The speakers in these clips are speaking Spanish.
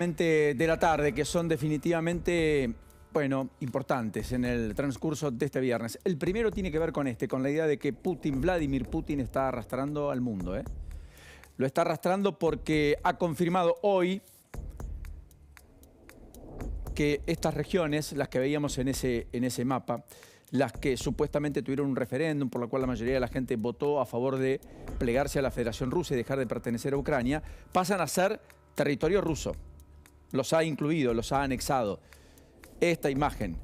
de la tarde, que son definitivamente, bueno, importantes en el transcurso de este viernes. El primero tiene que ver con la idea de que Vladimir Putin está arrastrando al mundo, ¿eh? Lo está arrastrando porque ha confirmado hoy que estas regiones, las que veíamos en ese mapa, las que supuestamente tuvieron un referéndum por la cual la mayoría de la gente votó a favor de plegarse a la Federación Rusa y dejar de pertenecer a Ucrania, pasan a ser territorio ruso. Los ha incluido, los ha anexado. Esta imagen,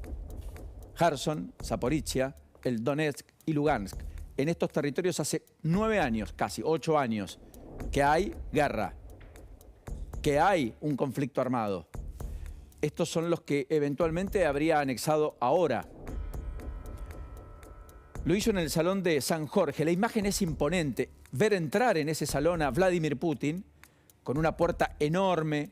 Kherson, Zaporizhia, el Donetsk y Lugansk. En estos territorios hace 9 años, casi 8 años, que hay guerra, que hay un conflicto armado. Estos son los que eventualmente habría anexado ahora. Lo hizo en el Salón de San Jorge. La imagen es imponente. Ver entrar en ese salón a Vladimir Putin con una puerta enorme,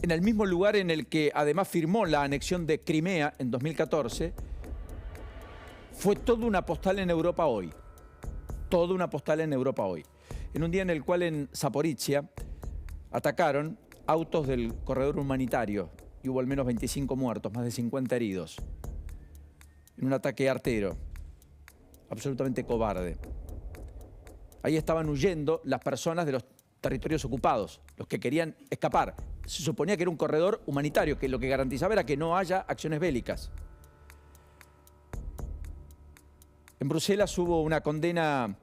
en el mismo lugar en el que además firmó la anexión de Crimea en 2014, fue toda una postal en Europa hoy. Toda una postal en Europa hoy. En un día en el cual en Zaporizhia atacaron autos del corredor humanitario y hubo al menos 25 muertos, más de 50 heridos. En un ataque artero, absolutamente cobarde. Ahí estaban huyendo las personas de los territorios ocupados, los que querían escapar. Se suponía que era un corredor humanitario, que lo que garantizaba era que no haya acciones bélicas. En Bruselas hubo una condena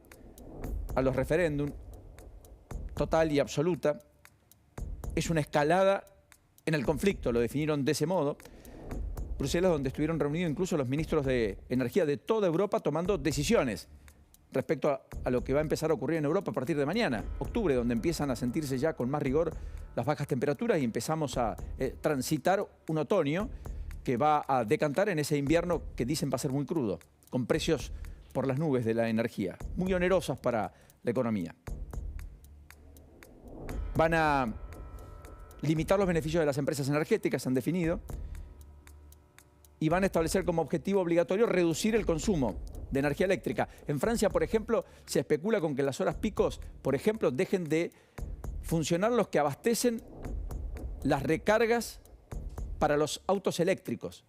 a los referéndums total y absoluta. Es una escalada en el conflicto, lo definieron de ese modo. Bruselas, donde estuvieron reunidos incluso los ministros de energía de toda Europa tomando decisiones respecto a lo que va a empezar a ocurrir en Europa a partir de mañana, octubre, donde empiezan a sentirse ya con más rigor las bajas temperaturas y empezamos a transitar un otoño que va a decantar en ese invierno que dicen va a ser muy crudo, con precios por las nubes de la energía, muy onerosas para la economía. Van a limitar los beneficios de las empresas energéticas, han definido, y van a establecer como objetivo obligatorio reducir el consumo de energía eléctrica. En Francia, por ejemplo, se especula con que en las horas picos, por ejemplo, dejen de funcionar los que abastecen las recargas para los autos eléctricos,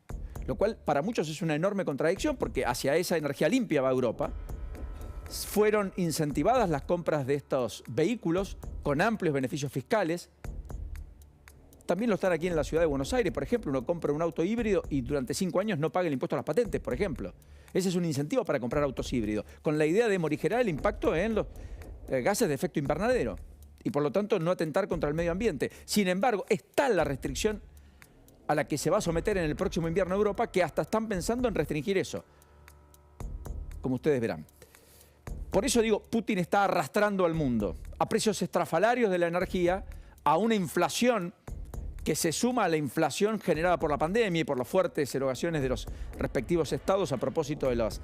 lo cual para muchos es una enorme contradicción porque hacia esa energía limpia va Europa. Fueron incentivadas las compras de estos vehículos con amplios beneficios fiscales. También lo están aquí en la ciudad de Buenos Aires, por ejemplo, uno compra un auto híbrido y durante 5 años no paga el impuesto a las patentes, por ejemplo. Ese es un incentivo para comprar autos híbridos, con la idea de morigerar el impacto en los gases de efecto invernadero y por lo tanto no atentar contra el medio ambiente. Sin embargo, es tal la restricción a la que se va a someter en el próximo invierno Europa que hasta están pensando en restringir eso, como ustedes verán. Por eso digo, Putin está arrastrando al mundo a precios estrafalarios de la energía, a una inflación que se suma a la inflación generada por la pandemia y por las fuertes erogaciones de los respectivos estados a propósito de las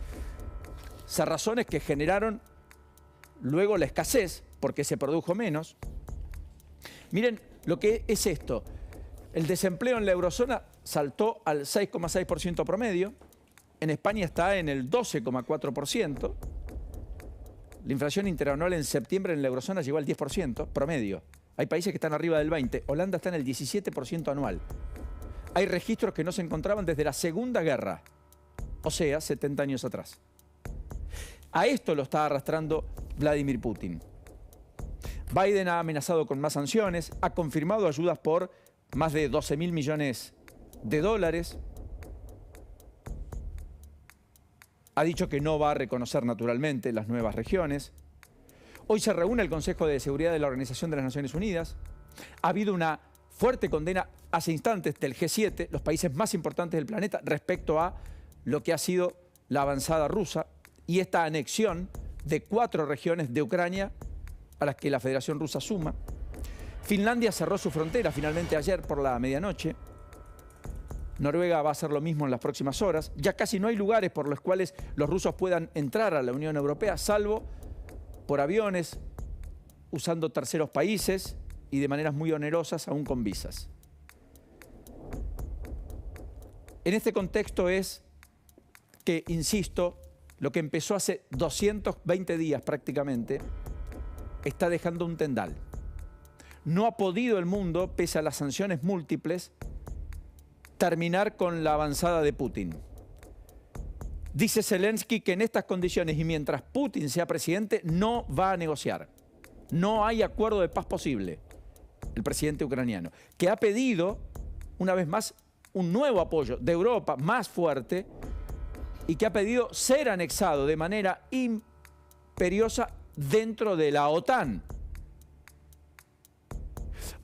cerrazones que generaron luego la escasez, porque se produjo menos. Miren lo que es esto. El desempleo en la eurozona saltó al 6,6% promedio. En España está en el 12,4%. La inflación interanual en septiembre en la eurozona llegó al 10% promedio. Hay países que están arriba del 20%. Holanda está en el 17% anual. Hay registros que no se encontraban desde la Segunda Guerra, o sea, 70 años atrás. A esto lo está arrastrando Vladimir Putin. Biden ha amenazado con más sanciones, ha confirmado ayudas por más de 12.000 millones de dólares. Ha dicho que no va a reconocer naturalmente las nuevas regiones. Hoy se reúne el Consejo de Seguridad de la Organización de las Naciones Unidas. Ha habido una fuerte condena hace instantes del G7, los países más importantes del planeta, respecto a lo que ha sido la avanzada rusa y esta anexión de 4 regiones de Ucrania a las que la Federación Rusa suma. Finlandia cerró su frontera finalmente ayer por la medianoche. Noruega va a hacer lo mismo en las próximas horas. Ya casi no hay lugares por los cuales los rusos puedan entrar a la Unión Europea, salvo por aviones, usando terceros países y de maneras muy onerosas, aún con visas. En este contexto es que, insisto, lo que empezó hace 220 días prácticamente, está dejando un tendal. No ha podido el mundo, pese a las sanciones múltiples, terminar con la avanzada de Putin. Dice Zelensky que en estas condiciones y mientras Putin sea presidente no va a negociar. No hay acuerdo de paz posible, el presidente ucraniano, que ha pedido, una vez más, un nuevo apoyo de Europa más fuerte y que ha pedido ser anexado de manera imperiosa dentro de la OTAN.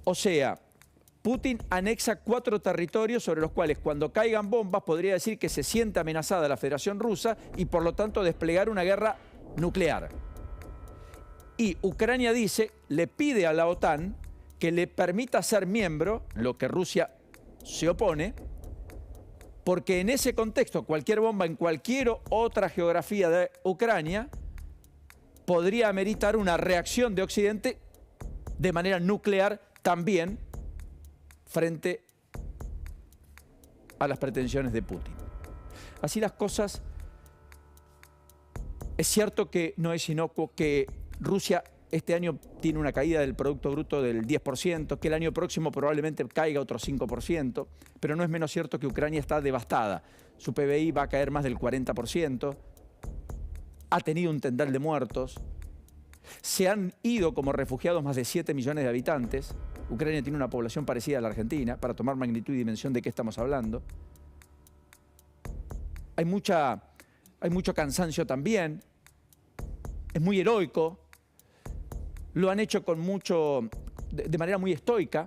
O sea, Putin anexa 4 territorios sobre los cuales cuando caigan bombas podría decir que se siente amenazada la Federación Rusa y por lo tanto desplegar una guerra nuclear. Y Ucrania dice, le pide a la OTAN que le permita ser miembro, lo que Rusia se opone, porque en ese contexto cualquier bomba en cualquier otra geografía de Ucrania podría ameritar una reacción de Occidente de manera nuclear también frente a las pretensiones de Putin. Así las cosas, es cierto que no es inocuo que Rusia este año tiene una caída del Producto Bruto del 10%, que el año próximo probablemente caiga otro 5%, pero no es menos cierto que Ucrania está devastada. Su PBI va a caer más del 40%, ha tenido un tendal de muertos, se han ido como refugiados más de 7 millones de habitantes. Ucrania tiene una población parecida a la Argentina, para tomar magnitud y dimensión de qué estamos hablando. Hay mucho cansancio también, es muy heroico, lo han hecho con de manera muy estoica,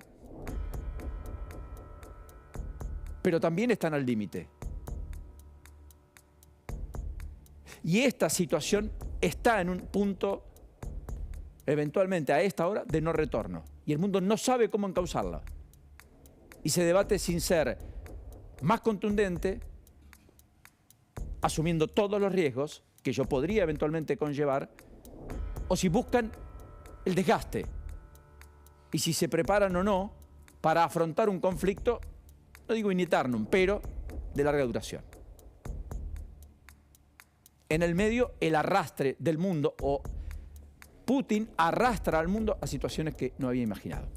pero también están al límite. Y esta situación está en un punto, eventualmente a esta hora, de no retorno. Y el mundo no sabe cómo encauzarla. Y se debate sin ser más contundente, asumiendo todos los riesgos que yo podría eventualmente conllevar, o si buscan el desgaste, y si se preparan o no para afrontar un conflicto, no digo in eternum, pero de larga duración. En el medio, el arrastre del mundo, o Putin arrastra al mundo a situaciones que no había imaginado.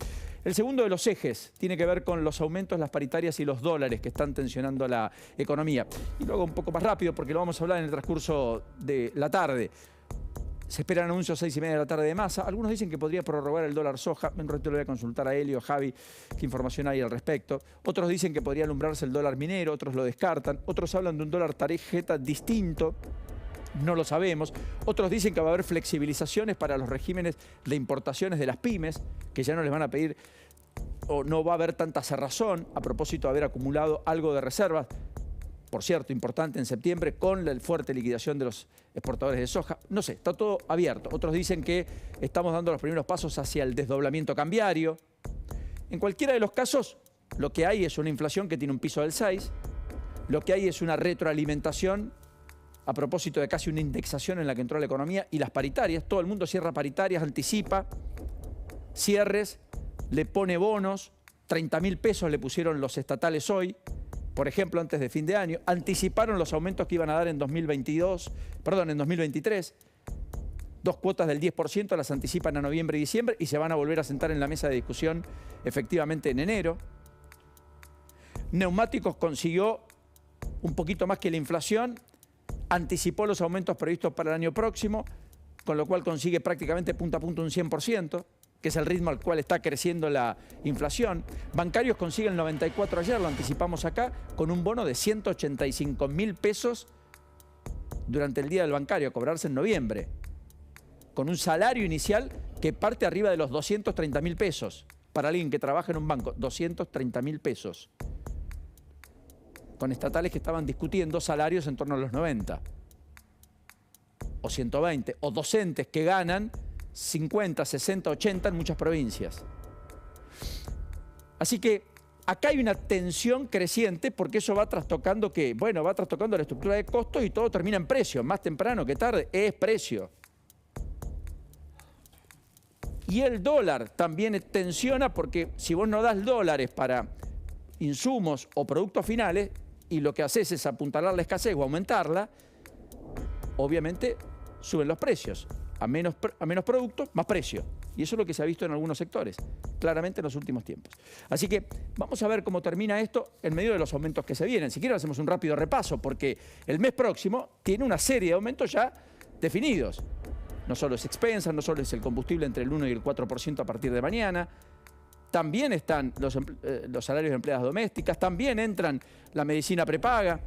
El segundo de los ejes tiene que ver con los aumentos, las paritarias y los dólares que están tensionando la economía. Y luego un poco más rápido porque lo vamos a hablar en el transcurso de la tarde. Se esperan anuncios 6:30 de la tarde de Massa. Algunos dicen que podría prorrogar el dólar soja. En ratito le voy a consultar a Helio, a Javi, qué información hay al respecto. Otros dicen que podría alumbrarse el dólar minero, otros lo descartan. Otros hablan de un dólar tarjeta distinto. No lo sabemos. Otros dicen que va a haber flexibilizaciones para los regímenes de importaciones de las pymes, que ya no les van a pedir o no va a haber tanta cerrazón a propósito de haber acumulado algo de reservas. Por cierto, importante en septiembre, con la fuerte liquidación de los exportadores de soja. No sé, está todo abierto. Otros dicen que estamos dando los primeros pasos hacia el desdoblamiento cambiario. En cualquiera de los casos, lo que hay es una inflación que tiene un piso del 6. Lo que hay es una retroalimentación a propósito de casi una indexación en la que entró la economía, y las paritarias. Todo el mundo cierra paritarias, anticipa cierres, le pone bonos. 30.000 pesos le pusieron los estatales hoy, por ejemplo, antes de fin de año. Anticiparon los aumentos que iban a dar en 2023. 2 cuotas del 10% las anticipan a noviembre y diciembre y se van a volver a sentar en la mesa de discusión efectivamente en enero. Neumáticos consiguió un poquito más que la inflación, anticipó los aumentos previstos para el año próximo, con lo cual consigue prácticamente punto a punto un 100%, que es el ritmo al cual está creciendo la inflación. Bancarios consiguen 94 ayer, lo anticipamos acá, con un bono de 185.000 pesos durante el día del bancario, a cobrarse en noviembre, con un salario inicial que parte arriba de los 230.000 pesos. Para alguien que trabaja en un banco, 230.000 pesos. Con estatales que estaban discutiendo salarios en torno a los 90, o 120, o docentes que ganan 50, 60, 80 en muchas provincias. Así que acá hay una tensión creciente porque eso va trastocando va trastocando la estructura de costos y todo termina en precio, más temprano que tarde, es precio. Y el dólar también tensiona porque si vos no das dólares para insumos o productos finales y lo que haces es apuntalar la escasez o aumentarla, obviamente suben los precios. A menos productos, más precio. Y eso es lo que se ha visto en algunos sectores, claramente en los últimos tiempos. Así que vamos a ver cómo termina esto en medio de los aumentos que se vienen. Si quieren hacemos un rápido repaso, porque el mes próximo tiene una serie de aumentos ya definidos. No solo es expensas, no solo es el combustible entre el 1 y el 4% a partir de mañana. También están los salarios de empleadas domésticas, también entran la medicina prepaga,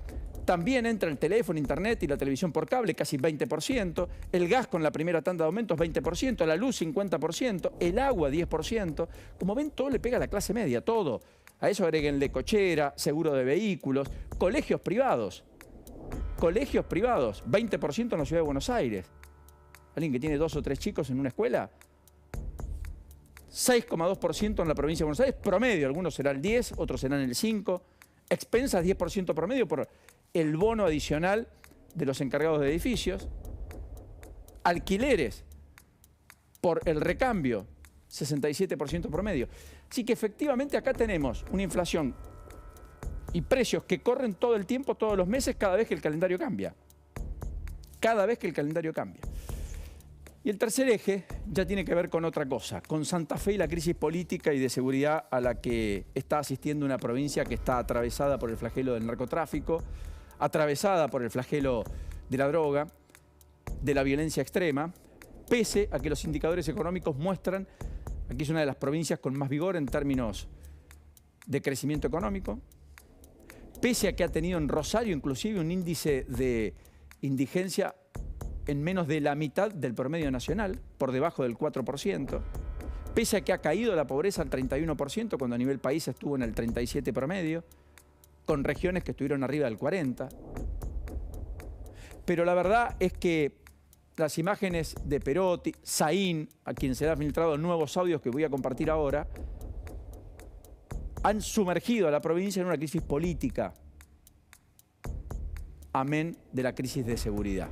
también entra el teléfono, internet y la televisión por cable, casi 20%, el gas con la primera tanda de aumentos, 20%, la luz, 50%, el agua, 10%. Como ven, todo le pega a la clase media, todo. A eso agréguenle cochera, seguro de vehículos, colegios privados. Colegios privados, 20% en la ciudad de Buenos Aires. ¿Alguien que tiene 2 o 3 chicos en una escuela? 6,2% en la provincia de Buenos Aires, promedio. Algunos serán el 10, otros serán el 5. Expensas 10% promedio por el bono adicional de los encargados de edificios. Alquileres por el recambio, 67% promedio. Así que efectivamente acá tenemos una inflación y precios que corren todo el tiempo, todos los meses, cada vez que el calendario cambia. Cada vez que el calendario cambia. Y el tercer eje ya tiene que ver con otra cosa, con Santa Fe y la crisis política y de seguridad a la que está asistiendo una provincia que está atravesada por el flagelo del narcotráfico, atravesada por el flagelo de la droga, de la violencia extrema, pese a que los indicadores económicos muestran, aquí es una de las provincias con más vigor en términos de crecimiento económico, pese a que ha tenido en Rosario inclusive un índice de indigencia en menos de la mitad del promedio nacional, por debajo del 4%, pese a que ha caído la pobreza al 31%, cuando a nivel país estuvo en el 37% promedio, con regiones que estuvieron arriba del 40%. Pero la verdad es que las imágenes de Perotti, Saín, a quien se le han filtrado nuevos audios que voy a compartir ahora, han sumergido a la provincia en una crisis política, amén de la crisis de seguridad.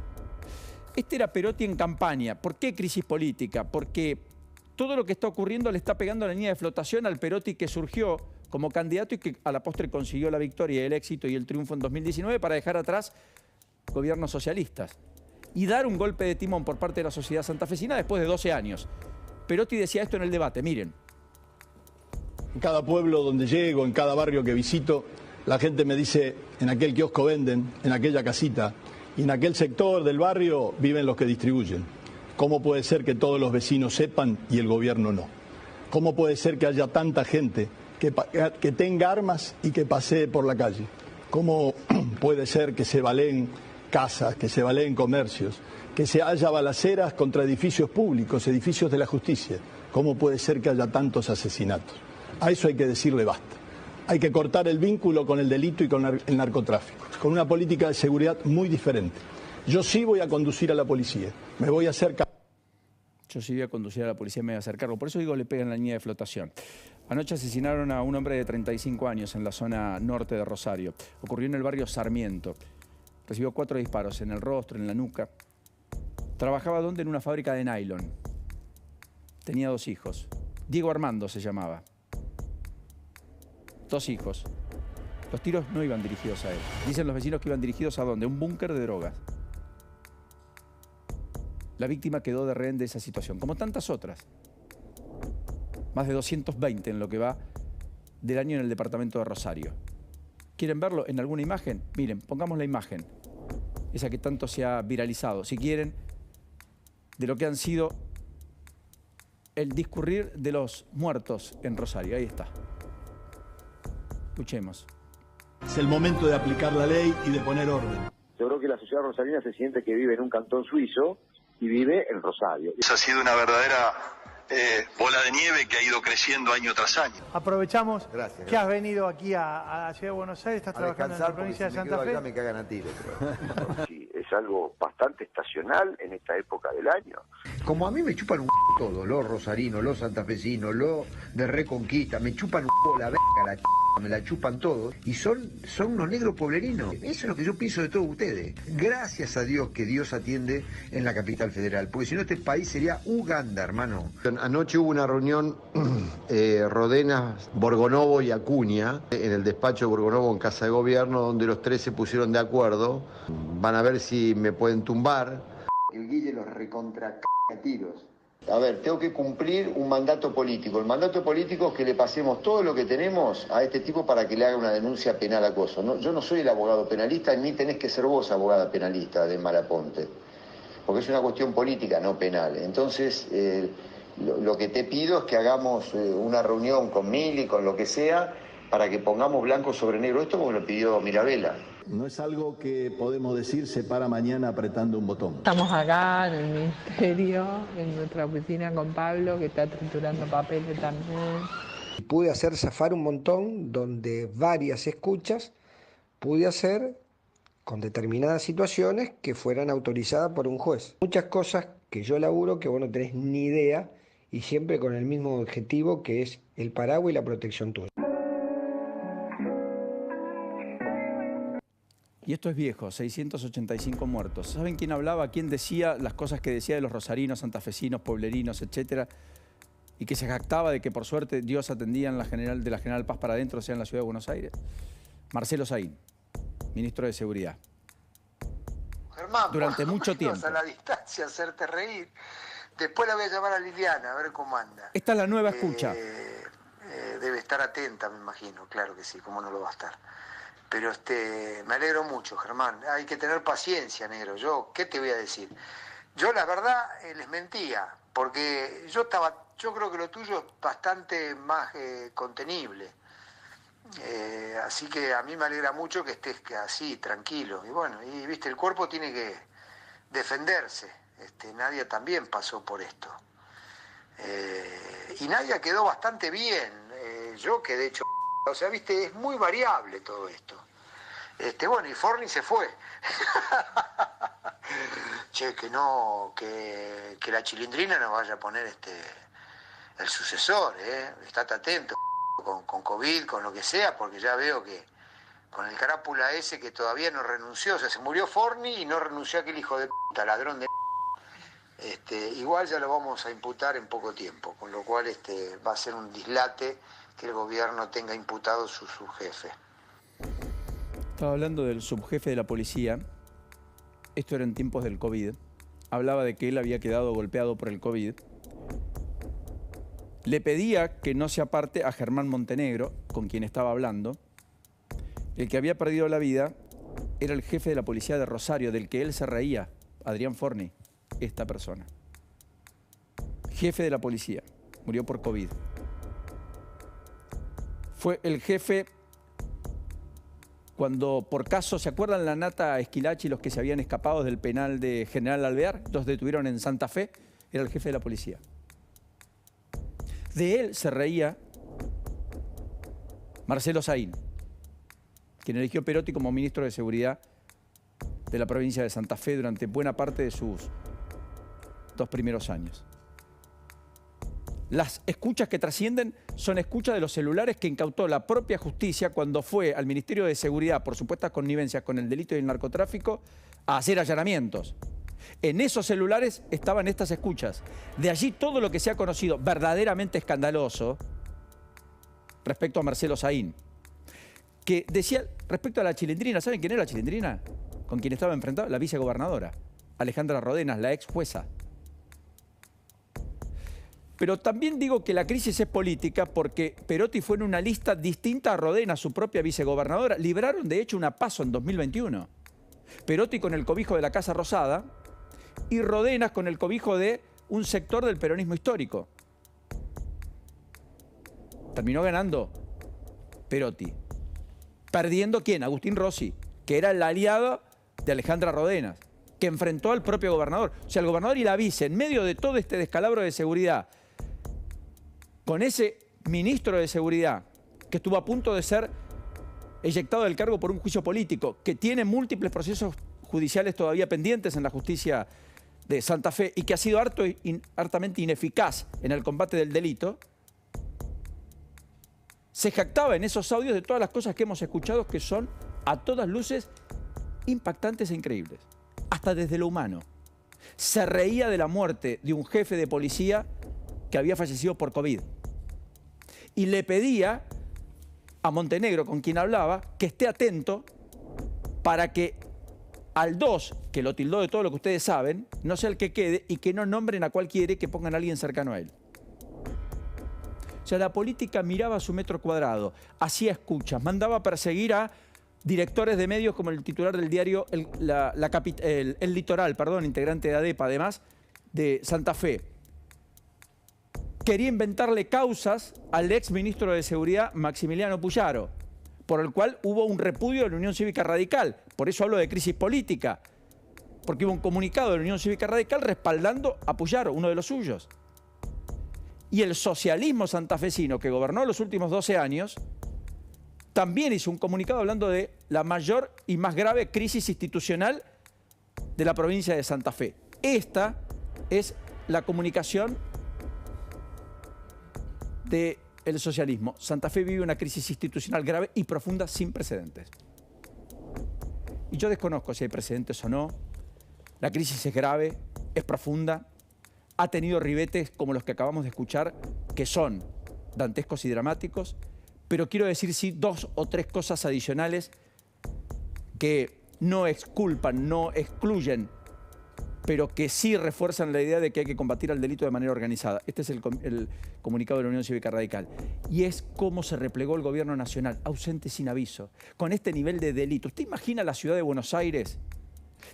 Este era Perotti en campaña. ¿Por qué crisis política? Porque todo lo que está ocurriendo le está pegando la línea de flotación al Perotti que surgió como candidato y que a la postre consiguió la victoria, el éxito y el triunfo en 2019 para dejar atrás gobiernos socialistas y dar un golpe de timón por parte de la sociedad santafesina después de 12 años. Perotti decía esto en el debate, miren. En cada pueblo donde llego, en cada barrio que visito, la gente me dice, en aquel kiosco venden, en aquella casita, y en aquel sector del barrio viven los que distribuyen. ¿Cómo puede ser que todos los vecinos sepan y el gobierno no? ¿Cómo puede ser que haya tanta gente que tenga armas y que pasee por la calle? ¿Cómo puede ser que se baleen casas, que se baleen comercios, que se haya balaceras contra edificios públicos, edificios de la justicia? ¿Cómo puede ser que haya tantos asesinatos? A eso hay que decirle basta. Hay que cortar el vínculo con el delito y con el narcotráfico, con una política de seguridad muy diferente. Yo sí voy a conducir a la policía, me voy a hacer cargo. Yo sí voy a conducir a la policía, me voy a hacer cargo. Por eso digo, le pegan la línea de flotación. Anoche asesinaron a un hombre de 35 años en la zona norte de Rosario. Ocurrió en el barrio Sarmiento. Recibió 4 disparos en el rostro, en la nuca. Trabajaba ¿dónde? En una fábrica de nylon. Tenía 2 hijos. Diego Armando se llamaba. 2 hijos. Los tiros no iban dirigidos a él. Dicen los vecinos que iban dirigidos ¿a dónde? Un búnker de drogas. La víctima quedó de rehén de esa situación, como tantas otras. Más de 220 en lo que va del año en el departamento de Rosario. ¿Quieren verlo en alguna imagen? Miren, pongamos la imagen. Esa que tanto se ha viralizado. Si quieren, de lo que han sido el discurrir de los muertos en Rosario. Ahí está. Escuchemos. Es el momento de aplicar la ley y de poner orden. Yo creo que la sociedad rosarina se siente que vive en un cantón suizo y vive en Rosario. Esa ha sido una verdadera bola de nieve que ha ido creciendo año tras año. Aprovechamos Gracias. que has venido aquí a la ciudad de Buenos Aires, estás trabajando en la provincia de Santa Fe. Me cagan a tiros. Sí, es algo bastante estacional en esta época del año. Como a mí me chupan un todo, los rosarinos, los santafesinos, los de Reconquista, me chupan la verga, la me la chupan todos y son unos negros pueblerinos. Eso es lo que yo pienso de todos ustedes. Gracias a Dios que Dios atiende en la capital federal, porque si no este país sería Uganda, hermano. Anoche hubo una reunión Rodenas, Borgonovo y Acuña en el despacho de Borgonovo en Casa de Gobierno, donde los 3 se pusieron de acuerdo. Van a ver si me pueden tumbar. El Guille los recontra a tiros. A ver, tengo que cumplir un mandato político. El mandato político es que le pasemos todo lo que tenemos a este tipo para que le haga una denuncia penal acoso. No, yo no soy el abogado penalista, ni tenés que ser vos abogada penalista de Malaponte, porque es una cuestión política, no penal. Entonces, lo que te pido es que hagamos una reunión con Mili, con lo que sea, para que pongamos blanco sobre negro esto como lo pidió Mirabella. No es algo que podemos decir se para mañana apretando un botón. Estamos acá en el ministerio, en nuestra oficina con Pablo, que está triturando papeles también. Pude hacer zafar un montón donde varias escuchas pude hacer con determinadas situaciones que fueran autorizadas por un juez. Muchas cosas que yo laburo que vos no tenés ni idea y siempre con el mismo objetivo que es el paraguas y la protección tuya. Y esto es viejo, 685 muertos. ¿Saben quién hablaba? ¿Quién decía las cosas que decía de los rosarinos, santafesinos, pueblerinos, etcétera? Y que se jactaba de que por suerte Dios atendía en de la General Paz para adentro, o sea, en la ciudad de Buenos Aires. Marcelo Saín, ministro de Seguridad. Germán, durante mucho tiempo. A la distancia, hacerte reír. Después la voy a llamar a Liliana, a ver cómo anda. Esta es la nueva escucha. Debe estar atenta, me imagino, claro que sí, cómo no lo va a estar. Pero me alegro mucho, Germán. Hay que tener paciencia, negro. Yo, ¿qué te voy a decir? Yo, la verdad, les mentía, porque yo creo que lo tuyo es bastante más contenible. Así que a mí me alegra mucho que estés así, tranquilo. Y bueno, y viste, el cuerpo tiene que defenderse. Nadia también pasó por esto. Y Nadia quedó bastante bien. Yo quedé hecho... O sea, viste, es muy variable todo esto. Bueno, y Forni se fue. Che, que la Chilindrina no vaya a poner el sucesor, Estate atento con COVID, con lo que sea, porque ya veo que con el carápula ese que todavía no renunció, o sea, se murió Forni y no renunció aquel hijo de puta, ladrón de igual ya lo vamos a imputar en poco tiempo, con lo cual va a ser un dislate que el gobierno tenga imputado su subjefe. Estaba hablando del subjefe de la policía. Esto era en tiempos del COVID. Hablaba de que él había quedado golpeado por el COVID. Le pedía que no se aparte a Germán Montenegro, con quien estaba hablando. El que había perdido la vida era el jefe de la policía de Rosario, del que él se reía, Adrián Forni, esta persona. Jefe de la policía, murió por COVID. Fue el jefe cuando, por caso, ¿se acuerdan la Nata Esquilachi, los que se habían escapado del penal de General Alvear? Los detuvieron en Santa Fe, era el jefe de la policía. De él se reía Marcelo Saín, quien eligió Perotti como ministro de Seguridad de la provincia de Santa Fe durante buena parte de sus 2 primeros años. Las escuchas que trascienden son escuchas de los celulares que incautó la propia justicia cuando fue al Ministerio de Seguridad por supuestas connivencias con el delito y el narcotráfico a hacer allanamientos. En esos celulares estaban estas escuchas. De allí todo lo que se ha conocido verdaderamente escandaloso respecto a Marcelo Saín, que decía respecto a la Chilindrina. ¿Saben quién era la Chilindrina? Con quien estaba enfrentado la vicegobernadora, Alejandra Rodenas, la ex jueza. Pero también digo que la crisis es política porque Perotti fue en una lista distinta a Rodenas, su propia vicegobernadora. Libraron, de hecho, una PASO en 2021. Perotti con el cobijo de la Casa Rosada y Rodenas con el cobijo de un sector del peronismo histórico. Terminó ganando Perotti. Perdiendo, ¿quién? Agustín Rossi, que era el aliado de Alejandra Rodenas, que enfrentó al propio gobernador. O sea, el gobernador y la vice, en medio de todo este descalabro de seguridad, con ese ministro de Seguridad que estuvo a punto de ser eyectado del cargo por un juicio político, que tiene múltiples procesos judiciales todavía pendientes en la justicia de Santa Fe y que ha sido hartamente ineficaz en el combate del delito, se jactaba en esos audios de todas las cosas que hemos escuchado que son a todas luces impactantes e increíbles, hasta desde lo humano. Se reía de la muerte de un jefe de policía que había fallecido por COVID. Y le pedía a Montenegro, con quien hablaba, que esté atento para que al 2, que lo tildó de todo lo que ustedes saben, no sea el que quede y que no nombren a cualquiera y que pongan a alguien cercano a él. O sea, la política miraba su metro cuadrado, hacía escuchas, mandaba a perseguir a directores de medios como el titular del diario El Litoral, integrante de ADEPA, además, de Santa Fe. Quería inventarle causas al ex ministro de Seguridad, Maximiliano Puyaro, por el cual hubo un repudio de la Unión Cívica Radical. Por eso hablo de crisis política, porque hubo un comunicado de la Unión Cívica Radical respaldando a Puyaro, uno de los suyos. Y el socialismo santafesino, que gobernó los últimos 12 años, también hizo un comunicado hablando de la mayor y más grave crisis institucional de la provincia de Santa Fe. Esta es la comunicación del socialismo. Santa Fe vive una crisis institucional grave y profunda sin precedentes. Y yo desconozco si hay precedentes o no. La crisis es grave, es profunda, ha tenido ribetes como los que acabamos de escuchar, que son dantescos y dramáticos, pero quiero decir sí 2 o 3 cosas adicionales que no exculpan, no excluyen, pero que sí refuerzan la idea de que hay que combatir al delito de manera organizada. Este es el comunicado de la Unión Cívica Radical. Y es cómo se replegó el gobierno nacional, ausente sin aviso, con este nivel de delito. ¿Usted imagina la ciudad de Buenos Aires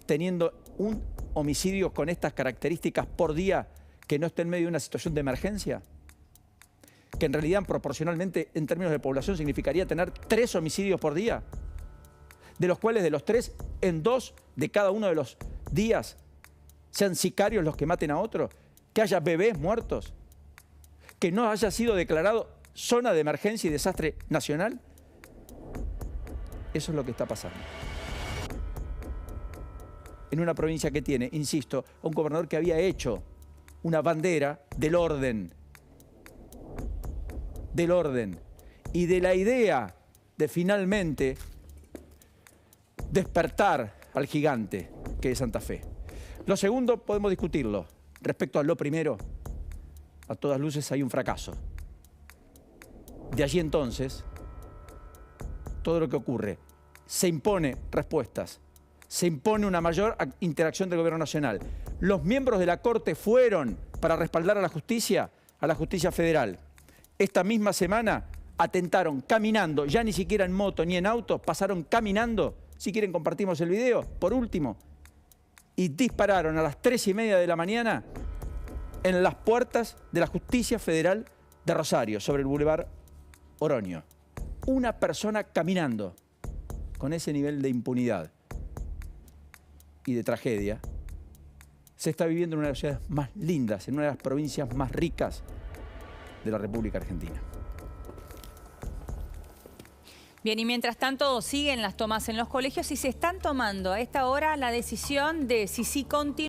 teniendo un homicidio con estas características por día que no esté en medio de una situación de emergencia? Que en realidad proporcionalmente en términos de población significaría tener 3 homicidios por día, de los cuales de los 3, en 2 de cada uno de los días sean sicarios los que maten a otros, que haya bebés muertos, que no haya sido declarado zona de emergencia y desastre nacional. Eso es lo que está pasando. En una provincia que tiene, insisto, a un gobernador que había hecho una bandera del orden y de la idea de finalmente despertar al gigante que es Santa Fe. Lo segundo podemos discutirlo. Respecto a lo primero, a todas luces hay un fracaso. De allí entonces, todo lo que ocurre, se impone respuestas, se impone una mayor interacción del gobierno nacional. Los miembros de la Corte fueron para respaldar a la justicia federal. Esta misma semana atentaron caminando, ya ni siquiera en moto ni en auto, pasaron caminando, si quieren compartimos el video, por último, y dispararon a las 3:30 de la mañana en las puertas de la Justicia Federal de Rosario, sobre el Boulevard Oroño. Una persona caminando con ese nivel de impunidad y de tragedia se está viviendo en una de las ciudades más lindas, en una de las provincias más ricas de la República Argentina. Bien, y mientras tanto siguen las tomas en los colegios y se están tomando a esta hora la decisión de si continúa